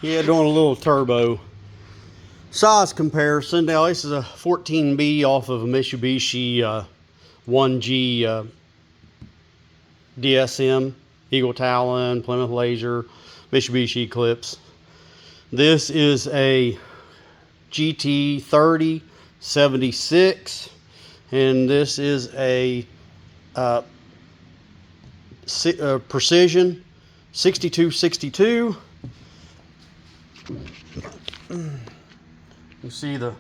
Yeah, doing a little turbo size comparison. Now this is a 14B off of a Mitsubishi 1G DSM, Eagle Talon, Plymouth Laser, Mitsubishi Eclipse. This is a GT30 76, and this is a Precision 6262. You see the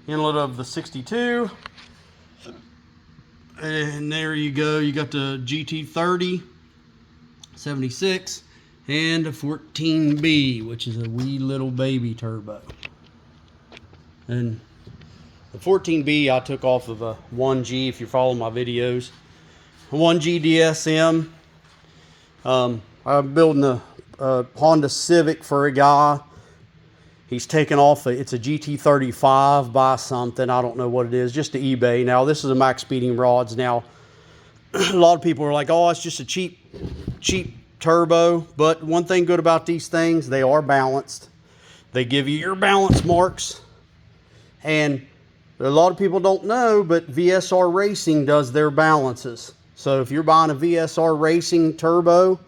inlet of the 62, and there you go. You got the GT30 76 and a 14B, which is a wee little baby turbo. And the 14B I took off of a 1G, if you're following my videos. 1G DSM. I'm building a Honda Civic for a guy. He's taken off, it's a GT35 by something, I don't know what it is, just to eBay. Now this is a max speeding rods. Now a lot of people are like, oh, it's just a cheap turbo. But one thing good about these things, they are balanced. They give you your balance marks. And a lot of people don't know, but VSR Racing does their balances. So if you're buying a VSR Racing turbo,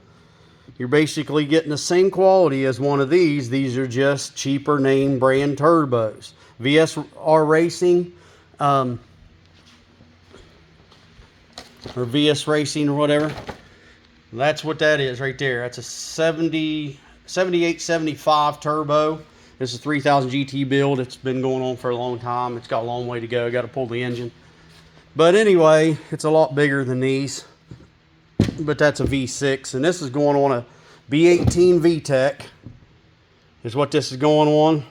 you're basically getting the same quality as one of these. These are just cheaper name brand turbos. VSR Racing, or VS Racing or whatever. That's what that is right there. That's a 7875 turbo. This is 3000 GT build. It's been going on for a long time. It's got a long way to go. Got to pull the engine. But anyway, it's a lot bigger than these. But that's a V6. And this is going on a B18 VTEC. Is what this is going on.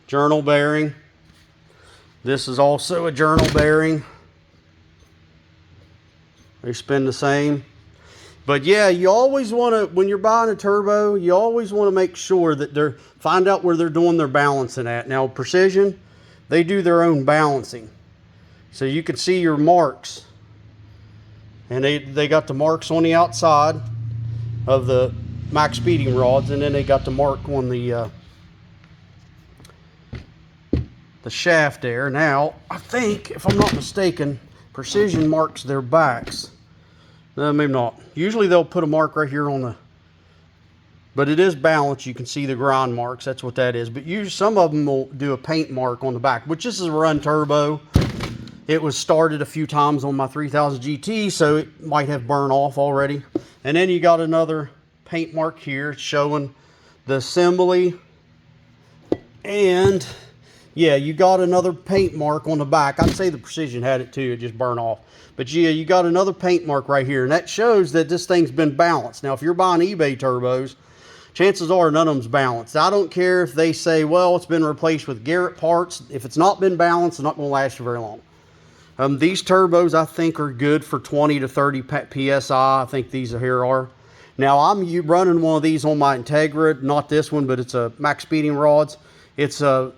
Journal bearing. This is also a journal bearing. They spin the same. But yeah, you always want to, when you're buying a turbo, you always want to make sure that find out where they're doing their balancing at. Now, Precision, they do their own balancing. So you can see your marks. And they got the marks on the outside of the max speeding rods, and then they got the mark on the shaft there. Now, I think, if I'm not mistaken, Precision marks their backs. No, maybe not. Usually they'll put a mark right here on the, but it is balanced. You can see the grind marks. That's what that is. But usually some of them will do a paint mark on the back, which this is a run turbo. It was started a few times on my 3000 GT, so it might have burned off already. And then you got another paint mark here showing the assembly. And yeah, you got another paint mark on the back. I'd say the Precision had it too, it just burned off. But yeah, you got another paint mark right here, and that shows that this thing's been balanced. Now, if you're buying eBay turbos, chances are none of them's balanced. I don't care if they say, well, it's been replaced with Garrett parts. If it's not been balanced, it's not going to last you very long. These turbos, I think, are good for 20 to 30 PSI. I think these here are. Now, I'm running one of these on my Integra, not this one, but it's a max speeding rods. It's a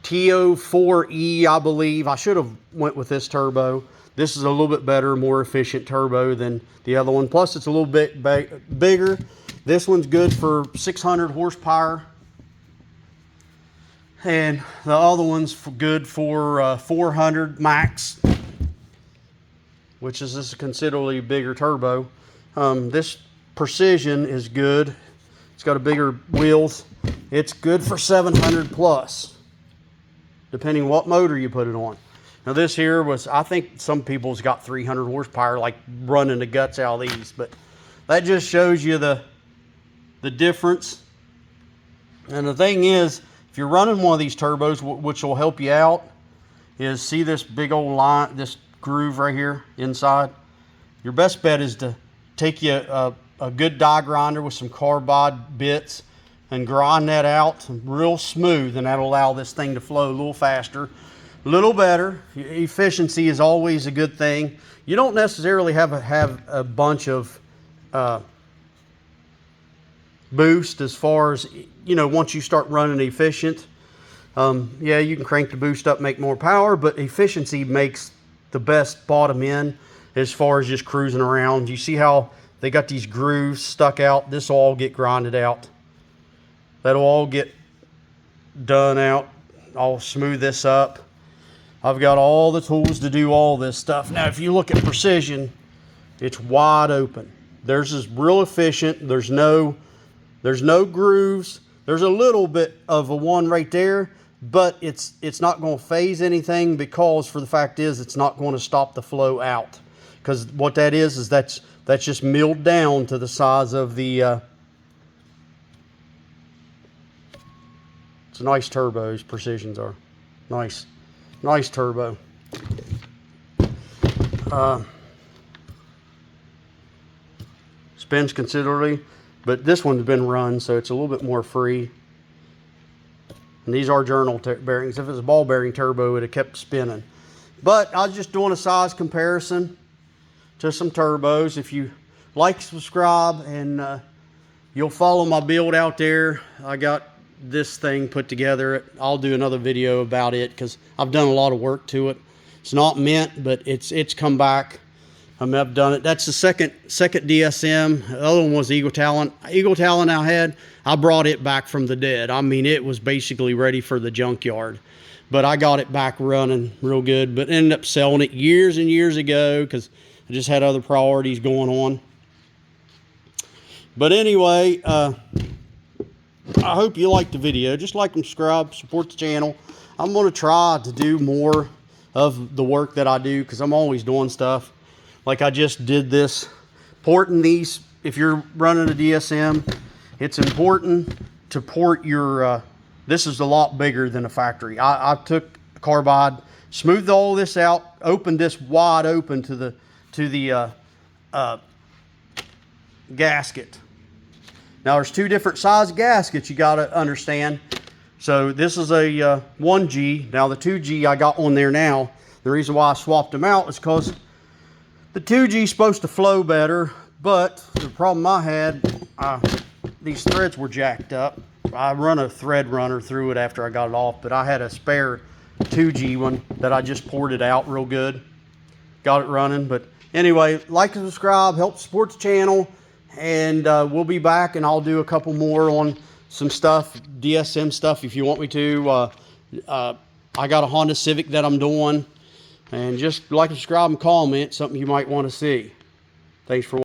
TO4E, I believe. I should have went with this turbo. This is a little bit better, more efficient turbo than the other one. Plus, it's a little bit bigger. This one's good for 600 horsepower. And the other one's good for 400 max, which is this considerably bigger turbo. This Precision is good. It's got a bigger wheels. It's good for 700 plus, depending what motor you put it on. Now this here was, I think some people's got 300 horsepower, like running the guts out of these, but that just shows you the difference. And the thing is, if you're running one of these turbos, which will help you out, is see this big old line, this groove right here inside. Your best bet is to take you a good die grinder with some carbide bits and grind that out real smooth, and that'll allow this thing to flow a little faster, a little better. Efficiency is always a good thing. You don't necessarily have a bunch of boost as far as, you know, once you start running efficient. Yeah, you can crank the boost up, make more power, but efficiency makes the best bottom end as far as just cruising around. You see how they got these grooves stuck out. This will all get grinded out. That'll all get done out. I'll smooth this up. I've got all the tools to do all this stuff. Now, if you look at Precision, it's wide open. Theirs is real efficient. There's no grooves. There's a little bit of a one right there, but it's not going to phase anything, because for the fact is it's not going to stop the flow out. Because what that is that's just milled down to the size of the it's nice turbos. Precisions are nice turbo. Spins considerably, but this one's been run, so it's a little bit more free. And these are journal bearings. If it was a ball bearing turbo, it would have kept spinning. But I was just doing a size comparison to some turbos. If you like, subscribe, and you'll follow my build out there. I got this thing put together. I'll do another video about it because I've done a lot of work to it. It's not mint, but it's come back. I mean, I've done it. That's the second DSM. The other one was Eagle Talon. Eagle Talon I brought it back from the dead. I mean, it was basically ready for the junkyard. But I got it back running real good, but ended up selling it years and years ago because I just had other priorities going on. But anyway, I hope you liked the video. Just like and subscribe, support the channel. I'm going to try to do more of the work that I do because I'm always doing stuff. Like I just did this, porting these. If you're running a DSM, it's important to port your, this is a lot bigger than a factory. I took a carbide, smoothed all this out, opened this wide open to the gasket. Now there's two different size gaskets you got to understand. So this is a 1G. Now the 2G I got on there now. The reason why I swapped them out is because the 2G is supposed to flow better, but the problem I had, these threads were jacked up. I run a thread runner through it after I got it off, but I had a spare 2G one that I just ported out real good. Got it running. But anyway, like and subscribe, help support the channel, and we'll be back, and I'll do a couple more on some stuff, DSM stuff, if you want me to. I got a Honda Civic that I'm doing, and just like and subscribe and comment, something you might want to see. Thanks for watching.